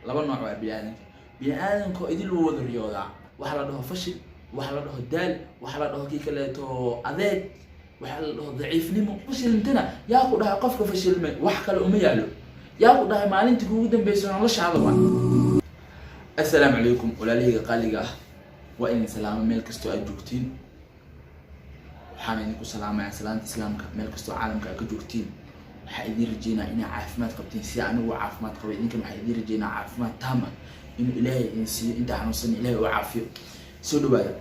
laba nooc waa bini'aadanka idil uu wada riyoodaa waxa la dhaho fashil waxa la dhaho daal waxa la dhaho kii kaleeto adeeg waxa la dhaho daciifnimo fashilintana yaa ku dhahay qofka fashilmay wax kale uma yaalo yaa ku dhahay maalintii ugu dambeysay noloshaada waa assalaamu calaykum walaalahayga qaaliga ah waa in salaamo meel kasto aad joogtiin waxaan idinku salaamayaa salaanta islaamka meel kasto caalamka aad ka joogtiin waxaa idin rajeynaa inaa caafimaad qabtiin si anigu caafimaad qabay idinkan waxaa idin rajeynaa caafimaad taam ah inuu ilaahay idin siiyo inta xanuunsan ilaahay uu caafiyo soo dhawaada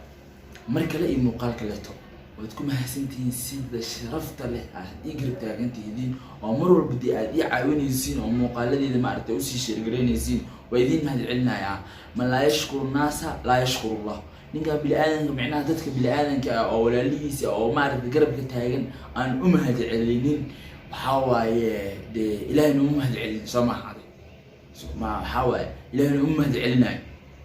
mar kale iyo muuqaal kaleeto waad ku mahadsantihiin sida sharafta leh aad ii garab taagantihiin oo mar walba dii aad ii caawinaysiin oo muuqaaladeeda maaragtay usii sheergaraynaysiin waa idin mahadcelinayaa man laa yashkuru naasa laa yashkuru allah ninka bini'aadanka micnaha dadka bini'aadanka ah oo walaalihiisa oo maaragtay garabka taagan aan u mahadcelinin waxaa waaye dee ilaahayna uma mahadcelin soo maaha waxaa waaye ilaahayna uma mahadcelinayo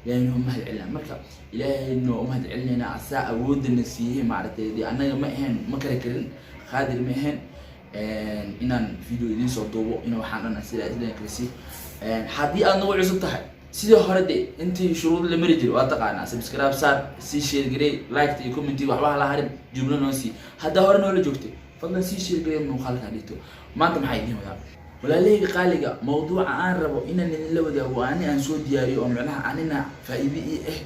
ilaahayna uma mahadcelinayo marka ilaahayna uma mahadcelinaynaa asaa awoodana siiyey maaragtay dee annaga ma ahayn ma kala karin qaadir ma ahayn inaan video idiin soo duubo ina waxaan dhan sidaa idin kala sii haddii aad nagu cusub tahay sidii hore dee intii shuruud la mari jiray waa taqaanaa subscribe saar sii share garee like iyo comment waxba la harin jumla noo sii hadda hore noola joogtay fadlan sii share garee muuqaalka dhigto maanta maxay idin wadaa walaalahayga qaaliga mawduuca aan rabo inaan idinla wadaago ani aan soo diyaariyo oo macnaha anina faa'iido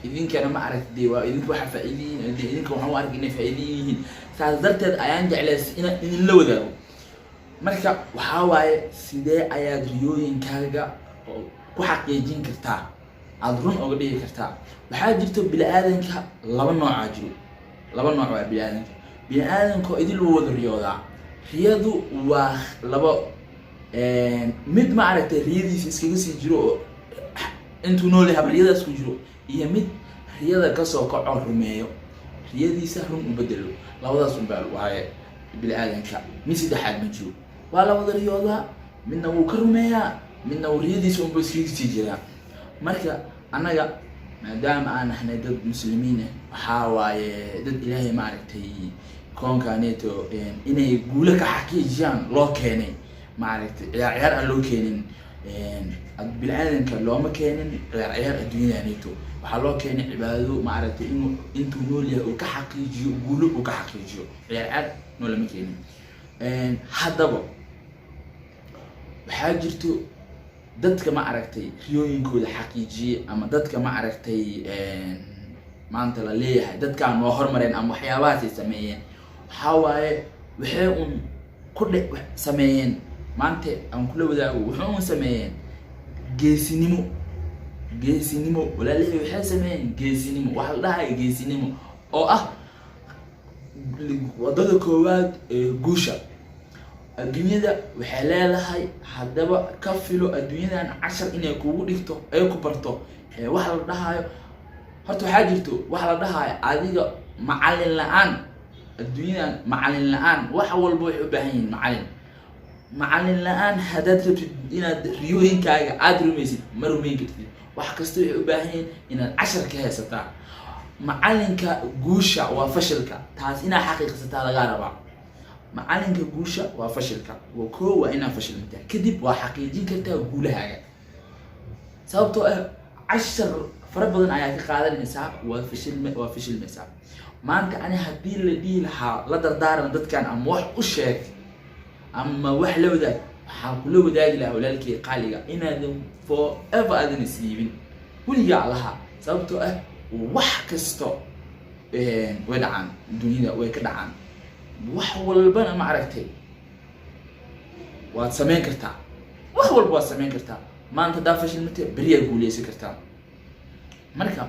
idinkana ma aragtay waa idinku waxa faa'iido idinka waxaan u arkaa inay faa'iido yihiin saas darteed ayaan jeclays inaan idinla wadaago marka waxaa waaye sidee ayaad riyooyinkaaga ku xaqiijin kartaa aad run uga dhigi kartaa waxaa jirto bini'aadanka laba nooc jiro laba nooc waa bini'aadanka idil uu wada riyoodaa riyadu waa laba mid ma aragtay riyadiisa iskaga sii jiro oo intuu nool yahay riyadaas ku jiro iyo mid riyada kasoo kaco rumeeyo riyadiisa run u bedelo labadaas un baa waaye bini'aadanka mid saddexaad ma jiro waa la wada riyoodaa midna wuu ka rumeeyaa midna uu riyadiisa unba iskaga sii jiraa marka annaga maadaama aan nahnay dad muslimiin ah waxaa waaye dad ilaahay maaragtay koonkaaneeto inay guulo ka xaqiijiyaan loo keenay maaragtay ciyaar aan loo keenin bini'aadanka looma keenin ciyaar adduunyadaneeto waxaa loo keenay cibaado maaragtay intuu nool yahay uu ka xaqiijiyo guulo uu ka xaqiijiyo ciyaar noolama keenin haddaba waxaa jirto dadka ma aragtay riyooyinkooda xaqiijiyay ama dadka ma aragtay maanta la leeyahay dadkaan waa hormareen ama waxyaabahaas ay sameeyeen waxaa waaye waxay un ku sameeyeen maanta aan kula wadaago waxay un sameeyeen geesinimo walaalihii waxay sameeyeen geesinimo waxa la dhahay geesinimo oo ah wadada koowaad ee guusha adduunyada waxay leedahay haddaba ka filo adduunyadan cashar inay kugu dhigto ay ku barto wax la dhahayo horta waxaa jirto wax la dhahayo adiga macallin la'aan adduunyadan macallin la'aan wax walba waxay u baahan yihiin macallin la'aan haddaad rabtid inaad riyooyinkaaga aad rumaysid ma rumayn kartid wax kasta waxay u baahan yihiin inaad cashar ka haysataa macallinka guusha waa fashilka taas inaad xaqiiqsataa laga rabaa macallinka guusha waa fashilka waa koo waa inaad fashilmataa kadib waa xaqiijin kartaa guulahaaga sababtoo ah cashar fara badan ayaa ka qaadanaysaa waa fashilmaysaa maanta ani haddii la dhihi lahaa la dardaaran dadkan ama wax u sheeg ama wax la wadaag waxaan kula wadaagi lahaa walaalkay qaaliga inaadan forever aadan isliibin weligaa lahaa sababtoo ah wax kasto way dhacaan dunyada way ka dhacaan wax walbana ma aragtay waad samayn kartaa wax walba waad samayn kartaa maanta haddaa fashilmatay beriyaad guuleysan kartaa marka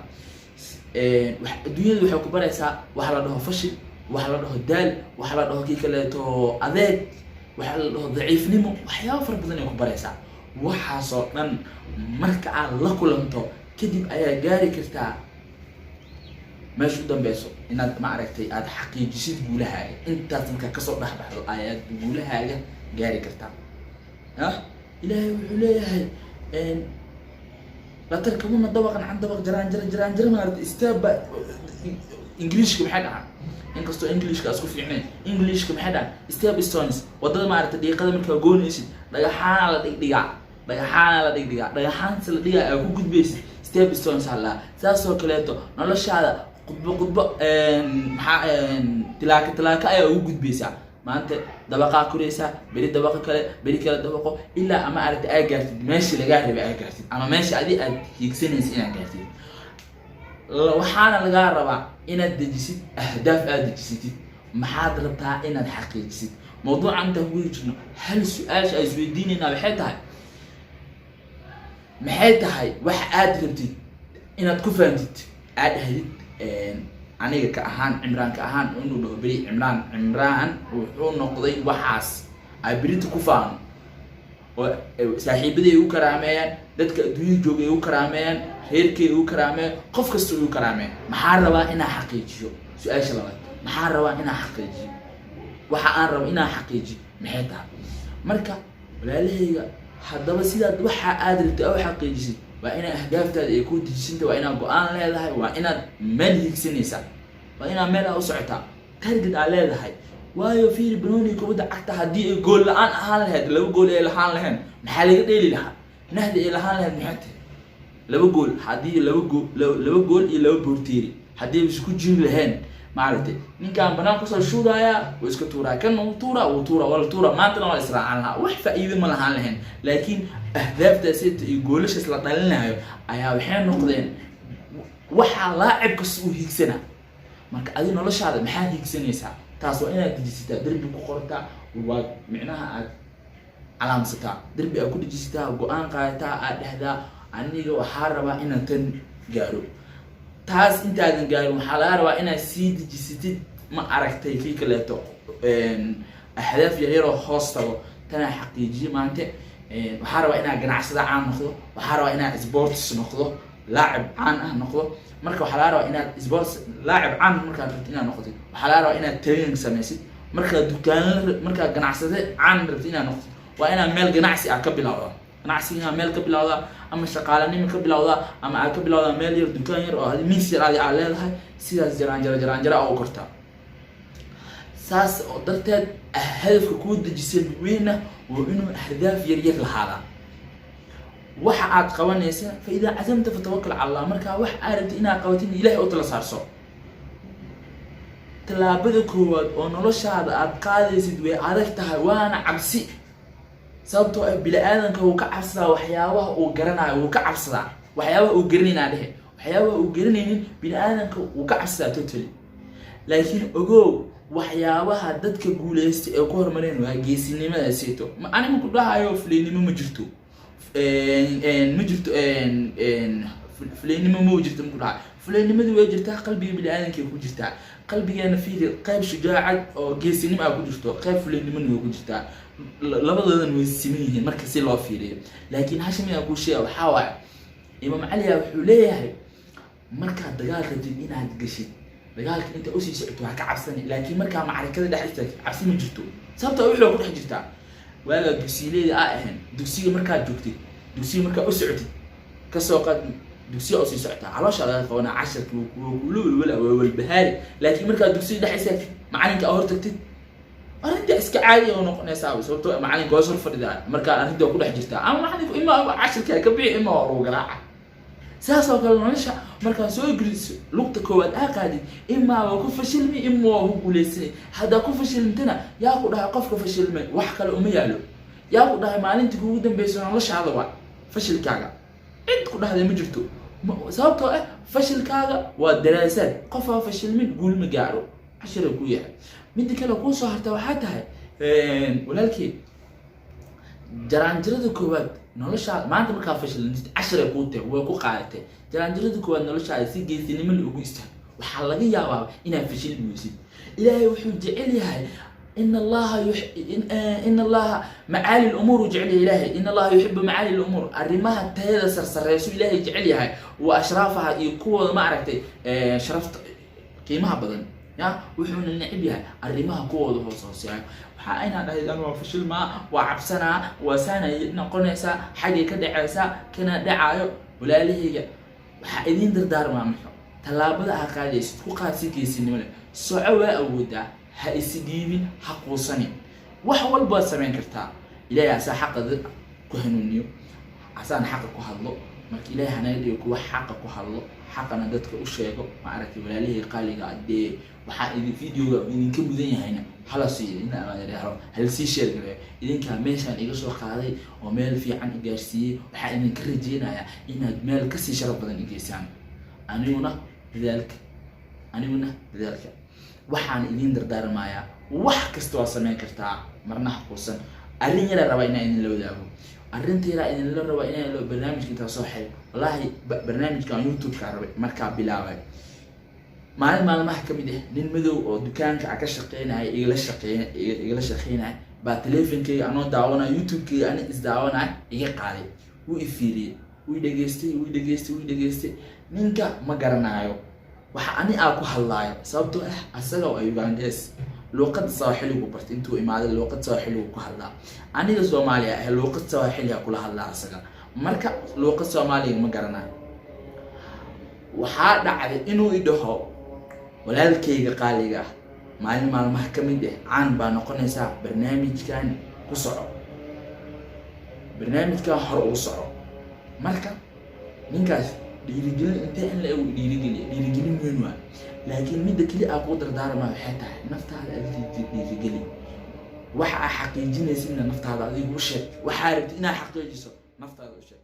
adduunyada waxay ku baraysaa waxa la dhaho fashil waxa la dhaho daal waxa la dhaho kii kaleeto adeeg waxa la dhaho daciifnimo waxyaabo fara badan ay ku baraysaa waxaasoo dhan marka aad la kulanto kadib ayaa gaari kartaa meesha u dambeyso inaad ma aragtay aad xaqiijisid guulahaaga intaas marka kasoo dhexbaxdo ayaad guulahaaga gaari kartaa ilaahay wuxuu leeyahay la tarkabuna dabaqan can dabaq jaraan maaragtay istaaba ingiliishka maxay dhahaan inkastoo ingiliishka isku fiicnayn ingiliishka maxay dhahaan step stones wadada maaragtay dhiiqada markaa goonaysid dhagaxaana la dhigdhigaa dhagaxaan la dhigdhigaa dhagaxaan la dhigaa ay ku gudbaysid step stones hala saasoo kaleeto noloshaada qudbo tilaaka ay ugu gudbaysaa maanta dabaqa kureysa bari dabaqa kale bari kale dabaqo ilaa ama aragti ay gaartid meeshii laga rabay ay gaartid ama meeshii adii aad hiigsanaysid inaad gaartid waxaana laga rabaa inaad dejisid ahdaaf aad dejisatid maxaad rabtaa inaad xaqiijisid mawduuca inta ku jirno hal su'aal ay isweydiinayna maxay tahay wax aad rabtid inaad ku fahamtid aad ahdid aniga ka ahaan Cimraan ka ahaan inuu dhaho bari Cimraan wuxuu noqday waxaas ay birita ku faano oo saaxiibadii u karaameeyaan dadka adduunka joogay u karaameeyaan heerkay u karaameeyaan qof kasta u karaameeyaan maxaa rabaa inaa xaqiijiyo su'aasha labaad maxaa rabaa inaa xaqiijiyo waxa aan rabo inaa xaqiijiyo maxay tahay marka walaalahayga haddaba sidaad waxa aad rabtay oo xaqiijisid waa inaad ahdaaftaada ay ku dejisantahay waa inaad go'aan leedahay waa inaad meel hiigsanaysaa waa inaad meel u socotaa target aad leedahay waayo fiir banooni kubadda cagta haddii ay gool la'aan ahaan lahayd laba gool ay lahaan lahayn maxaa laga dheeli lahaa nahdi ay lahaan lahayd maxay tahay laba gool haddii laba gool iyo laba boorteeri haddii isku jiri lahayn maaragtay ninkaan banaan ku soo shuudaya oo iska tuuraa kan uu tuura maantana waa israacan lahaa wax faa'iido ma lahaan lahayn laakiin ahdaaftaas iyo goolashaas la dhalinayo ayaa waxay noqdeen waxa laacibka uu hiigsana marka adii noloshaada maxaa hiigsanaysaa taas waa inaad dejisataa darbi ku qortaa waa micnaha aad calaamsataa darbi aad ku dejisataa go'aan qaadataa aad dhahdaa aniga waxaa rabaa inaan tan gaaro taas intaadan gaarin waxaa laga rabaa inaad sii dejisatid ma aragtay kii kaleeto ahdaaf yaryar oo hoos tago tana xaqiijiye maanta waxaa rabaa inaad ganacsada caan noqdo waxaa rabaa inaad sports noqdo لاعب عن نقطة مركب حلارة إن إسبورس لاعب عن مركب رتينا نقطة وحلارة إن ترينج سميسي مركب دكان مركب جناعسة عن رتينا نقطة وأنا ميل جناعسي أكبل هذا جناعسي هنا ميل كبل هذا أما شغالني من كبل هذا أما أكبل هذا ميل ير دكان ير هذا مين سير هذه على هذا سير جرانجرة أو كرتا ساس قدرت هدف كود جسد وينه وإنه أهداف يريك لهذا waxa aad qabanaysa fayda azamta fatawakkal ala Allah marka wax aad ina qawatin Ilaahay oo tala saarso talaabada koowaad oo noloshaada aad qaadaysid way adag tahay waana cabsi sababtoo ah bilaadanka uu ka cabsada waxyaabaha uu garanayo uu ka cabsada waxyaabaha uu garanayna dhahe waxyaabaha uu garanaynin bilaadanka uu ka cabsada totally laakiin ogow waxyaabaha dadka guuleystay ee ku hormareen waa geesinimada seeto ma anigu ku dhahayo fleynimo ma jirto فلان ما وجدت مقطع فلان ما وجدت قلبي بالآن كيف وجدت قلبي أنا في قلب شجاع أو جسمي ما وجدته قلب فلان من وجدت لا بد أن نسميه مركز الله فيه لكن هاشم يقول شيء وحاول إمام علي وحوليه مركز دجال كتبين هاد قشيد دجال أنت أسي سعته كعبسني لكن مركز معركة ده حتى عبسني من جدته صارت أقول له كل حجتها ولا دوسيلي آهن دوسي مركز جوكتي دوسي مركز أسعتي كسوقات دوسي أسي سعتها على شغلات قوانا 10 ولا والبهاري لكن مركز دوسي ده حسك معانك أهرتك أنت إسك عالي ونقني ساوي صوته معانك جوزر فردا مركز أنت كل حجتها أما معانك إما 10 كبيع إما وقراعة ساسا وكلا نشا مركز سوي جلس لقطة كواد أكادي إما وكف شلمي إما وهو لسني هذا كف شلمتنا ياخذ هاي قف كف شلمي وحكى الأمية له ياخذ هاي مالين تقول دم بيسون الله شهادة واحد فشل كاغا أنت كل هذا مجرته سببته فشل كاغا والدراسات قفا فشل من قول مجارو عشرة كويا من ذيك لو كون صهرت وحدها ولكن جرانجرة كواد nolosha maanta marka fashil 10 quute way ku qaadatay jaraanjiradu kuwa nolosha ay si geesinimo ugu istaa waxa laga yaabaa inay fashil muusid ilaahay wuxuu jecel yahay in Allah maali al-umur jecel ilaahay in Allah yuhibbu maali al-umur arimaha tayada sarsareyso ilaahay jecel yahay wa ashrafaha iyo kuwa ma aragtay sharafta qiimaha badan ya wuxuu necib yahay arimaha kuwooda hooseeya waxa ayna dhahaydaan waa fashil ma waa cabsana waa saana noqonaysa xagee ka dhacaysa kana dhacayo walaalihiga waxa idin dardaarmaa maxo talaabada ha qaadaysid ku qaadsi geesinimo leh soo waa awooda ha isdiibin ha quusanin wax walba sameyn kartaa ilaahay asaa xaqada ku hanuuniyo asaan xaq ku hadlo marka ilaahay hanaga dhigo kuwa xaq ku hadlo xaqana dadka u sheego ma aragtay walaalihii qaaliga adee waxa idin videoga idinka mudan yahayna hala siiyo in aan yiraahdo hal si share gareeyo idinka meeshan iga soo qaaday oo meel fiican gaarsiiyay waxa idin ka rajeenayaa inaad meel ka sii sharaf badan geysaan aniguna dadaalka waxaan idin dardaarmayaa wax kasta oo sameyn kartaa marna xaqoosan arrin yar raba inaan idin la wadaago arrinteeda idin la raba inaan loo barnaamijka soo xil wallahi barnaamijka YouTube ka rabay marka bilaabay maalmaha kamid ah nin madow oo dukaanka ka shaqeynaya igala shaqeynaya ba teleefankayga anoo daawanaa YouTube-kayga ana isdaawanaa iga qaaday wuu ifiiriyay wuu dhageystay ninka ma garanayo waxa ani ku hadlaayo sababtoo ah asaga oo Ugandes luqad Soomaali ku bartay intuu imaaday luqad Soomaali ku hadlaa aniga Soomaaliya ah luqad Soomaali ku hadlaa asaga marka luqad Soomaali ma garanayo waxa dhacday inuu idhaho walaalkayga qaaliga maalmaha kamid ah aan baa noqonaysa barnaamijkan ku soco barnaamijka hor u soco marka ninkaas dhiirigelin inta in la dhiirigelin weyn waa laakiin midda kali ku dardaarma waxay tahay naftaada aad dhiirigelin waxa xaqiijinaysa in naftaada adigu u sheeg waxa rabtid inaad xaqiijiso naftaada u sheeg